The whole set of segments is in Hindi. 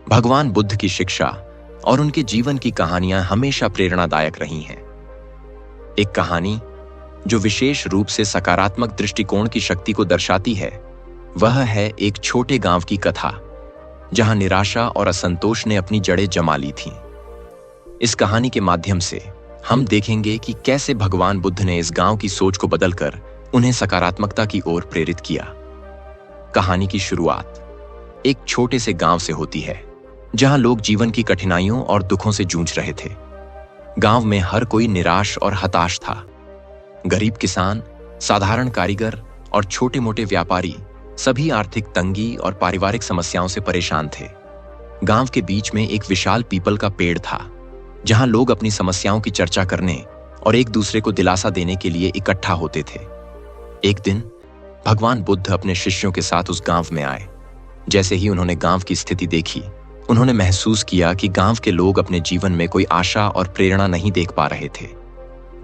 भगवान बुद्ध की शिक्षा और उनके जीवन की कहानियां हमेशा प्रेरणादायक रही हैं। एक कहानी जो विशेष रूप से सकारात्मक दृष्टिकोण की शक्ति को दर्शाती है, वह है एक छोटे गांव की कथा, जहां निराशा और असंतोष ने अपनी जड़ें जमा ली थीं। इस कहानी के माध्यम से हम देखेंगे कि कैसे भगवान बुद्ध ने इस गांव की सोच को बदलकर उन्हें सकारात्मकता की ओर प्रेरित किया। कहानी की शुरुआत एक छोटे से गांव से होती है, जहां लोग जीवन की कठिनाइयों और दुखों से जूझ रहे थे। गांव में हर कोई निराश और हताश था। गरीब किसान, साधारण कारीगर और छोटे मोटे व्यापारी सभी आर्थिक तंगी और पारिवारिक समस्याओं से परेशान थे। गांव के बीच में एक विशाल पीपल का पेड़ था, जहां लोग अपनी समस्याओं की चर्चा करने और एक दूसरे को दिलासा देने के लिए इकट्ठा होते थे। एक दिन भगवान बुद्ध अपने शिष्यों के साथ उस गांव में आए। जैसे ही उन्होंने गांव की स्थिति देखी, उन्होंने महसूस किया कि गांव के लोग अपने जीवन में कोई आशा और प्रेरणा नहीं देख पा रहे थे।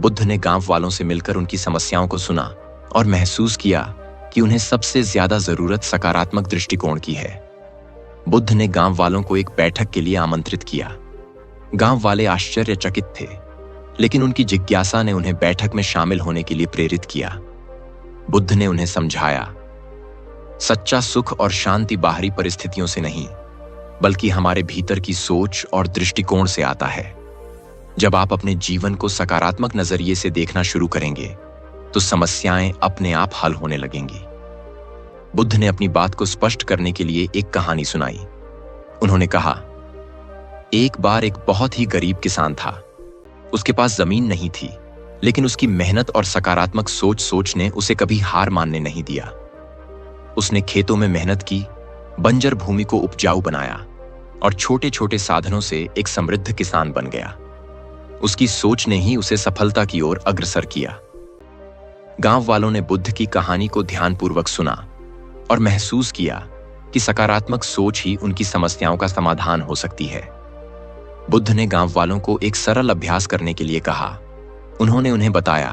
बुद्ध ने गांव वालों से मिलकर उनकी समस्याओं को सुना और महसूस किया कि उन्हें सबसे ज्यादा जरूरत सकारात्मक दृष्टिकोण की है। बुद्ध ने गांव वालों को एक बैठक के लिए आमंत्रित किया। गांव वाले आश्चर्यचकित थे, लेकिन उनकी जिज्ञासा ने उन्हें बैठक में शामिल होने के लिए प्रेरित किया। बुद्ध ने उन्हें समझाया, सच्चा सुख और शांति बाहरी परिस्थितियों से नहीं, बल्कि हमारे भीतर की सोच और दृष्टिकोण से आता है। जब आप अपने जीवन को सकारात्मक नजरिए से देखना शुरू करेंगे, तो समस्याएं अपने आप हल होने लगेंगी। बुद्ध ने अपनी बात को स्पष्ट करने के लिए एक कहानी सुनाई। उन्होंने कहा, एक बार एक बहुत ही गरीब किसान था। उसके पास जमीन नहीं थी, लेकिन उसकी मेहनत और सकारात्मक सोच ने उसे कभी हार मानने नहीं दिया। उसने खेतों में मेहनत की, बंजर भूमि को उपजाऊ बनाया और छोटे छोटे साधनों से एक समृद्ध किसान बन गया। उसकी सोच ने ही उसे सफलता की ओर अग्रसर किया। गांव वालों ने बुद्ध की कहानी को ध्यानपूर्वक सुना और महसूस किया कि सकारात्मक सोच ही उनकी समस्याओं का समाधान हो सकती है। बुद्ध ने गांव वालों को एक सरल अभ्यास करने के लिए कहा। उन्होंने उन्हें बताया,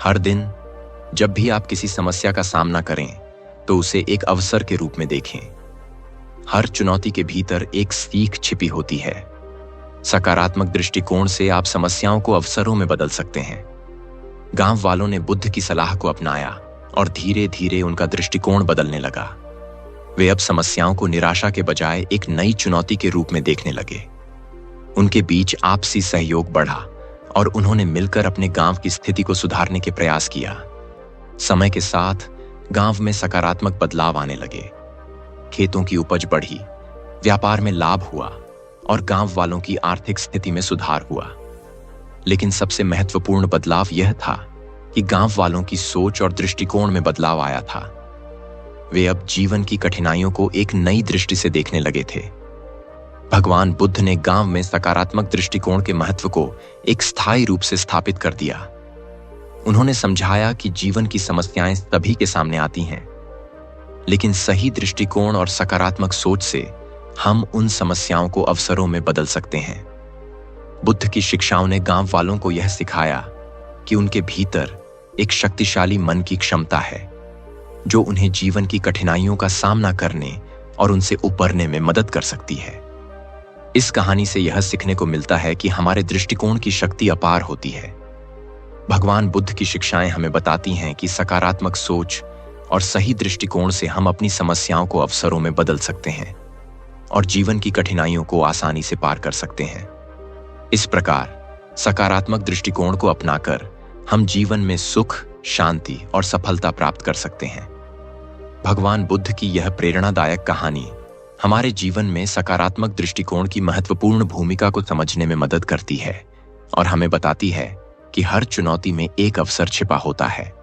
हर दिन जब भी आप किसी समस्या का सामना करें, तो उसे एक अवसर के रूप में देखें। हर चुनौती के भीतर एक सीख छिपी होती है। सकारात्मक दृष्टिकोण से आप समस्याओं को अवसरों में बदल सकते हैं। गांव वालों ने बुद्ध की सलाह को अपनाया और धीरे धीरे उनका दृष्टिकोण बदलने लगा। वे अब समस्याओं को निराशा के बजाय एक नई चुनौती के रूप में देखने लगे। उनके बीच आपसी सहयोग बढ़ा और उन्होंने मिलकर अपने गांव की स्थिति को सुधारने के प्रयास किया। समय के साथ गांव में सकारात्मक बदलाव आने लगे। खेतों की उपज बढ़ी, व्यापार में लाभ हुआ और गांव वालों की आर्थिक स्थिति में सुधार हुआ। लेकिन सबसे महत्वपूर्ण बदलाव यह था कि गांव वालों की सोच और दृष्टिकोण में बदलाव आया था। वे अब जीवन की कठिनाइयों को एक नई दृष्टि से देखने लगे थे। भगवान बुद्ध ने गांव में सकारात्मक दृष्टिकोण के महत्व को एक स्थायी रूप से स्थापित कर दिया। उन्होंने समझाया कि जीवन की समस्याएं सभी के सामने आती हैं, लेकिन सही दृष्टिकोण और सकारात्मक सोच से हम उन समस्याओं को अवसरों में बदल सकते हैं। बुद्ध की शिक्षाओं ने गांव वालों को यह सिखाया कि उनके भीतर एक शक्तिशाली मन की क्षमता है, जो उन्हें जीवन की कठिनाइयों का सामना करने और उनसे उबरने में मदद कर सकती है। इस कहानी से यह सीखने को मिलता है कि हमारे दृष्टिकोण की शक्ति अपार होती है। भगवान बुद्ध की शिक्षाएं हमें बताती हैं कि सकारात्मक सोच और सही दृष्टिकोण से हम अपनी समस्याओं को अवसरों में बदल सकते हैं और जीवन की कठिनाइयों को आसानी से पार कर सकते हैं। इस प्रकार सकारात्मक दृष्टिकोण को अपनाकर हम जीवन में सुख, शांति और सफलता प्राप्त कर सकते हैं। भगवान बुद्ध की यह प्रेरणादायक कहानी हमारे जीवन में सकारात्मक दृष्टिकोण की महत्वपूर्ण भूमिका को समझने में मदद करती है और हमें बताती है कि हर चुनौती में एक अवसर छिपा होता है।